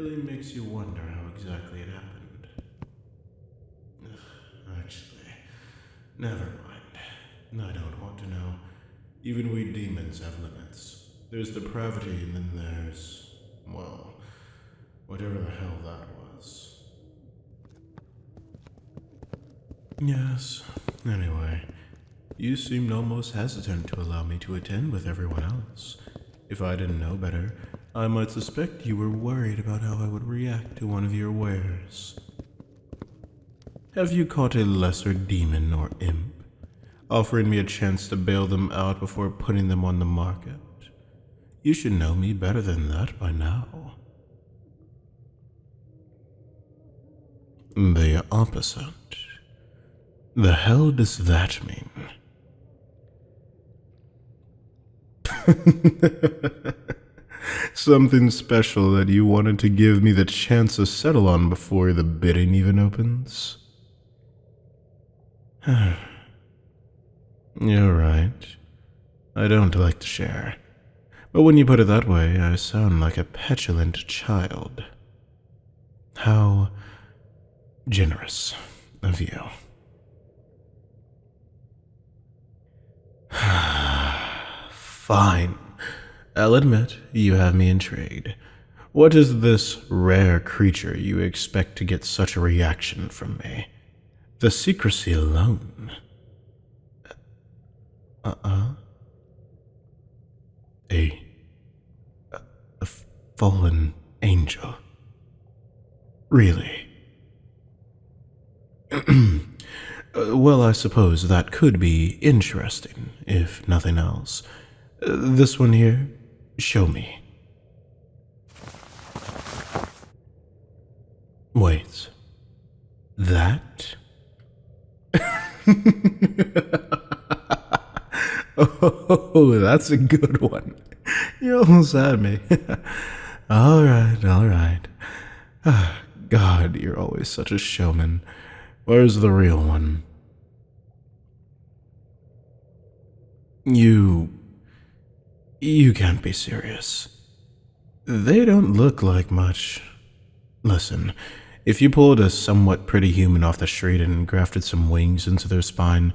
really makes you wonder how exactly it happened. Actually, never mind. I don't want to know. Even we demons have limits. There's depravity, and then there's, well, whatever the hell that was. Yes, anyway, you seemed almost hesitant to allow me to attend with everyone else. If I didn't know better, I might suspect you were worried about how I would react to one of your wares. Have you caught a lesser demon or imp, offering me a chance to bail them out before putting them on the market? You should know me better than that by now. The opposite. The hell does that mean? Something special that you wanted to give me the chance to settle on before the bidding even opens? You're right. I don't like to share. But when you put it that way, I sound like a petulant child. How generous of you. Fine. I'll admit you have me intrigued. What is this rare creature you expect to get such a reaction from me? The secrecy alone. A fallen angel. Really? Well, I suppose that could be interesting, if nothing else. This one here, show me. Wait. That? Oh, that's a good one. You almost had me. All right. God, you're always such a showman. Where's the real one? You can't be serious. They don't look like much. Listen, if you pulled a somewhat pretty human off the street and grafted some wings into their spine,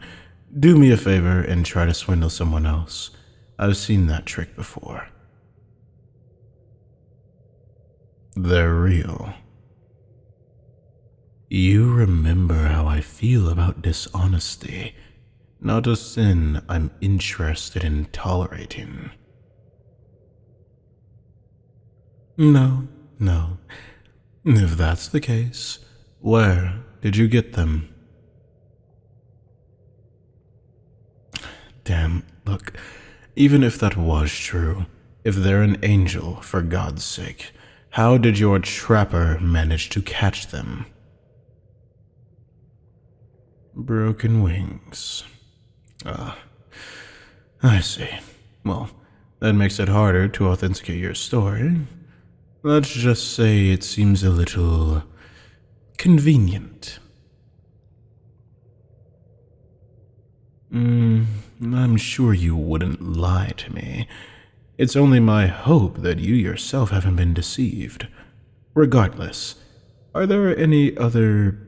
do me a favor and try to swindle someone else. I've seen that trick before. They're real. You remember how I feel about dishonesty, not a sin I'm interested in tolerating. No. If that's the case, where did you get them? Damn, look, even if that was true, if they're an angel, for God's sake, how did your trapper manage to catch them? Broken wings. I see. Well, that makes it harder to authenticate your story. Let's just say it seems a little convenient. I'm sure you wouldn't lie to me. It's only my hope that you yourself haven't been deceived. Regardless, are there any other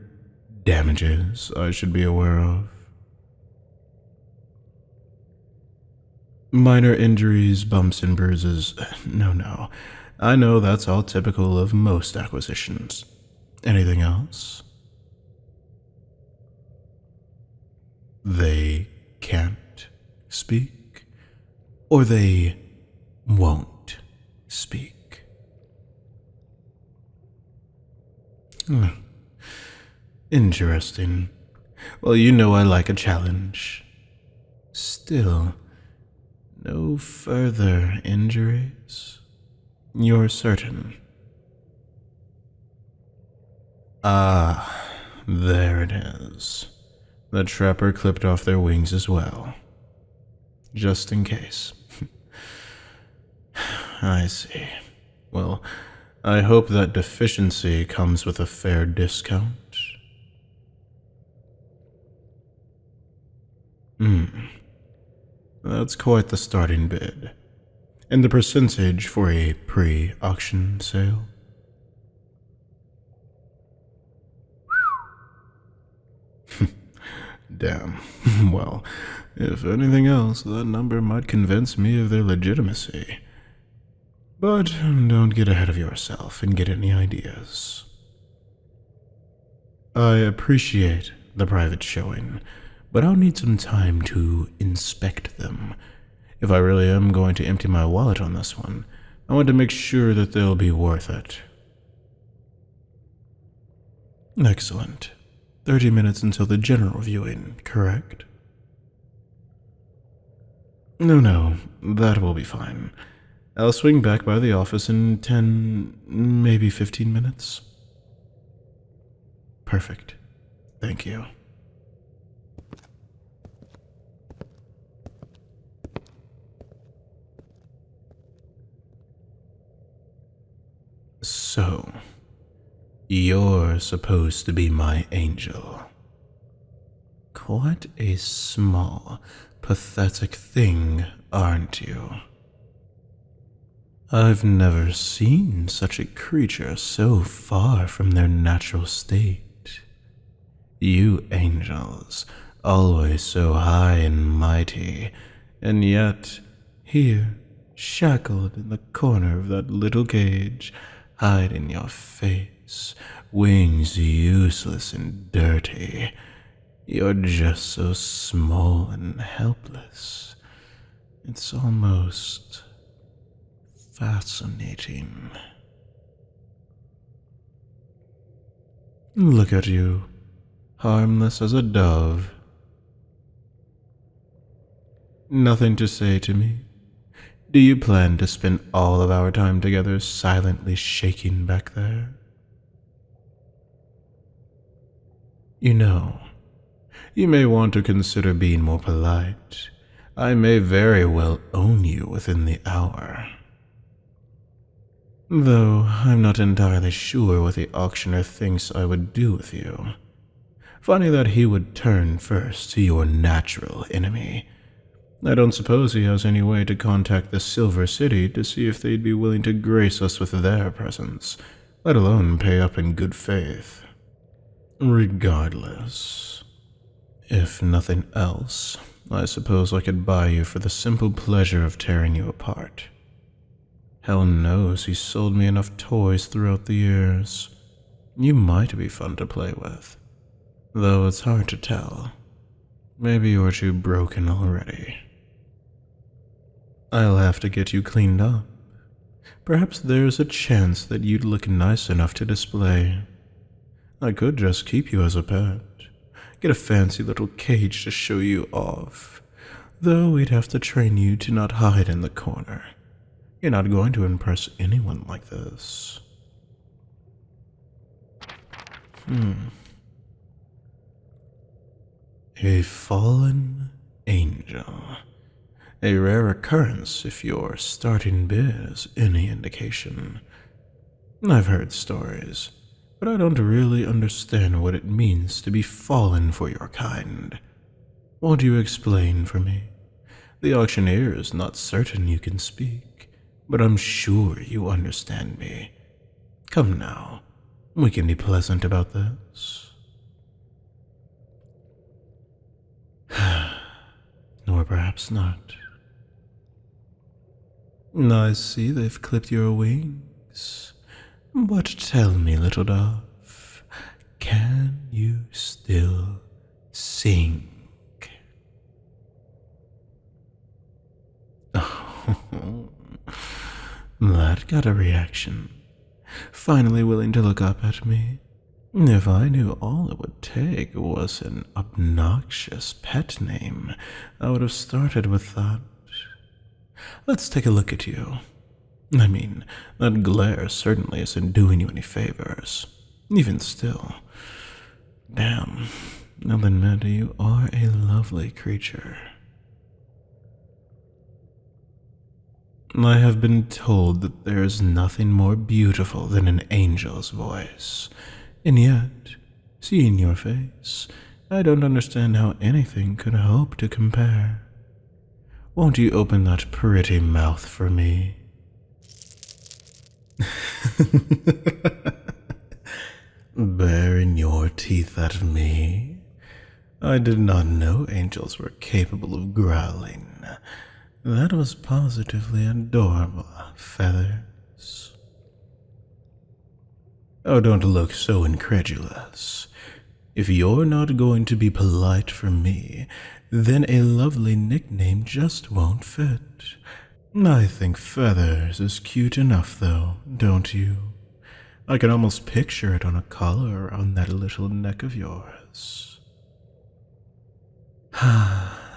damages I should be aware of? Minor injuries, bumps and bruises. No. I know that's all typical of most acquisitions. Anything else? They can't speak, or they won't speak. Interesting. Well, you know I like a challenge. Still, no further injuries? You're certain? There it is. The trapper clipped off their wings as well. Just in case. I see. Well, I hope that deficiency comes with a fair discount. That's quite the starting bid. And the percentage for a pre-auction sale? Damn. Well, if anything else, that number might convince me of their legitimacy. But don't get ahead of yourself and get any ideas. I appreciate the private showing, but I'll need some time to inspect them. If I really am going to empty my wallet on this one, I want to make sure that they'll be worth it. Excellent. 30 minutes until the general viewing, correct? No, that will be fine. I'll swing back by the office in 10, maybe 15 minutes. Perfect. Thank you. So, you're supposed to be my angel. Quite a small, pathetic thing, aren't you? I've never seen such a creature so far from their natural state. You angels, always so high and mighty, and yet, here, shackled in the corner of that little cage, hiding your face, wings useless and dirty. You're just so small and helpless. It's almost fascinating. Look at you, harmless as a dove. Nothing to say to me? Do you plan to spend all of our time together silently shaking back there? You know, you may want to consider being more polite. I may very well own you within the hour. Though I'm not entirely sure what the auctioneer thinks I would do with you. Funny that he would turn first to your natural enemy. I don't suppose he has any way to contact the Silver City to see if they'd be willing to grace us with their presence, let alone pay up in good faith. Regardless, if nothing else, I suppose I could buy you for the simple pleasure of tearing you apart. Hell knows he sold me enough toys throughout the years. You might be fun to play with, though it's hard to tell. Maybe you're too broken already. I'll have to get you cleaned up. Perhaps there's a chance that you'd look nice enough to display. I could just keep you as a pet. Get a fancy little cage to show you off. Though we'd have to train you to not hide in the corner. You're not going to impress anyone like this. A fallen angel. A rare occurrence if your starting bid is any indication. I've heard stories, but I don't really understand what it means to be fallen for your kind. Won't you explain for me? The auctioneer is not certain you can speak, but I'm sure you understand me. Come now, we can be pleasant about this. Or perhaps not. I see they've clipped your wings. But tell me, little dove, can you still sing? Oh, that got a reaction. Finally willing to look up at me. If I knew all it would take was an obnoxious pet name, I would have started with that. Let's take a look at you. I mean, that glare certainly isn't doing you any favors. Even still. Damn, I'll admit you are a lovely creature. I have been told that there is nothing more beautiful than an angel's voice. And yet, seeing your face, I don't understand how anything could hope to compare. Won't you open that pretty mouth for me? Baring your teeth at me? I did not know angels were capable of growling. That was positively adorable, Feathers. Oh, don't look so incredulous. If you're not going to be polite for me, then a lovely nickname just won't fit. I think Feathers is cute enough, though, don't you? I can almost picture it on a collar on that little neck of yours.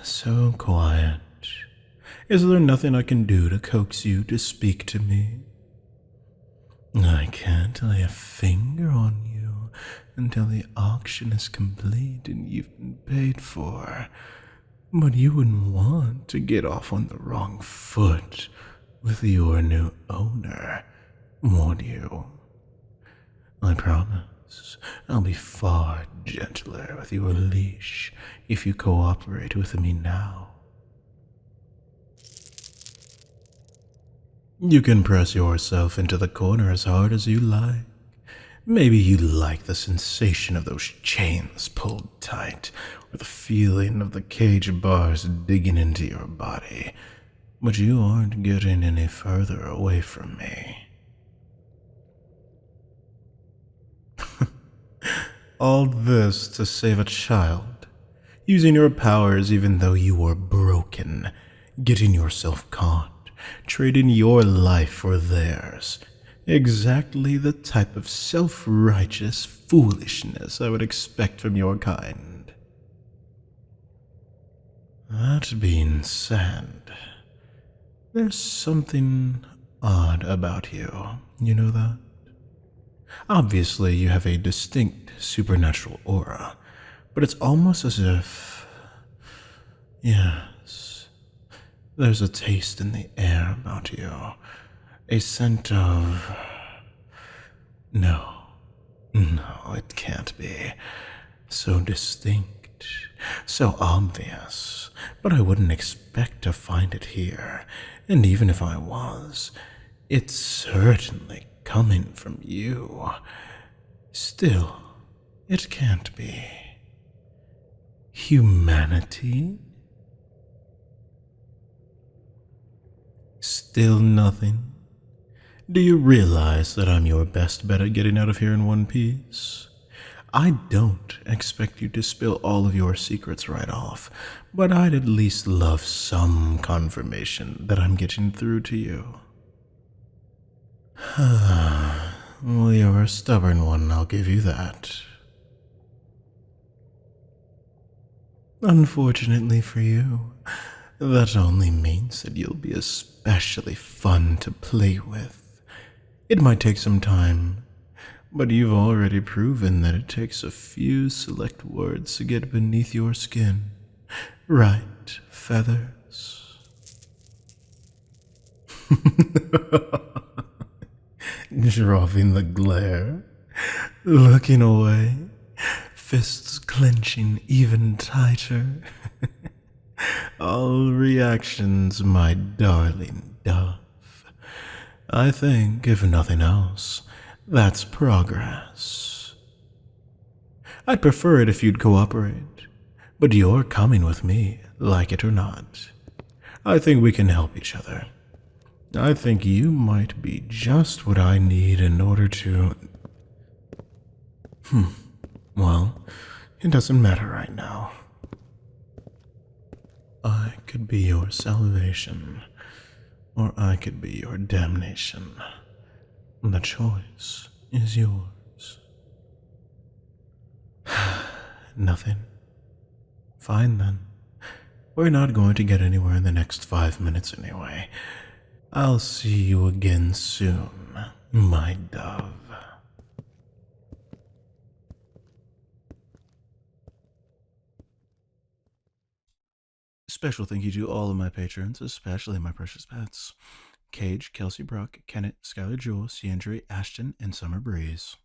So quiet. Is there nothing I can do to coax you to speak to me? I can't lay a finger on you until the auction is complete and you've been paid for. But you wouldn't want to get off on the wrong foot with your new owner, would you? I promise I'll be far gentler with your leash if you cooperate with me now. You can press yourself into the corner as hard as you like. Maybe you like the sensation of those chains pulled tight, or the feeling of the cage bars digging into your body, but you aren't getting any further away from me. All this to save a child, using your powers even though you were broken, getting yourself caught, trading your life for theirs. Exactly the type of self-righteous foolishness I would expect from your kind. That being said, there's something odd about you. You know that? Obviously, you have a distinct supernatural aura, but it's almost as if... Yes, there's a taste in the air about you. A scent of... No, it can't be. So distinct, so obvious, but I wouldn't expect to find it here, and even if I was, it's certainly coming from you. Still, it can't be. Humanity? Still nothing? Do you realize that I'm your best bet at getting out of here in one piece? I don't expect you to spill all of your secrets right off, but I'd at least love some confirmation that I'm getting through to you. Well, you're a stubborn one, I'll give you that. Unfortunately for you, that only means that you'll be especially fun to play with. It might take some time, but you've already proven that it takes a few select words to get beneath your skin. Right, Feathers? Dropping the glare, looking away, fists clenching even tighter. All reactions, my darling dove. I think, if nothing else, that's progress. I'd prefer it if you'd cooperate, but you're coming with me, like it or not. I think we can help each other. I think you might be just what I need in order to... Well, it doesn't matter right now. I could be your salvation, or I could be your damnation. The choice is yours. Nothing. Fine then. We're not going to get anywhere in the next 5 minutes anyway. I'll see you again soon, my dove. Special thank you to all of my patrons, especially my precious pets. Cage, Kelsey Brock, Kenneth, Skylar Jewel, Ciandre, Ashton, and Summer Breeze.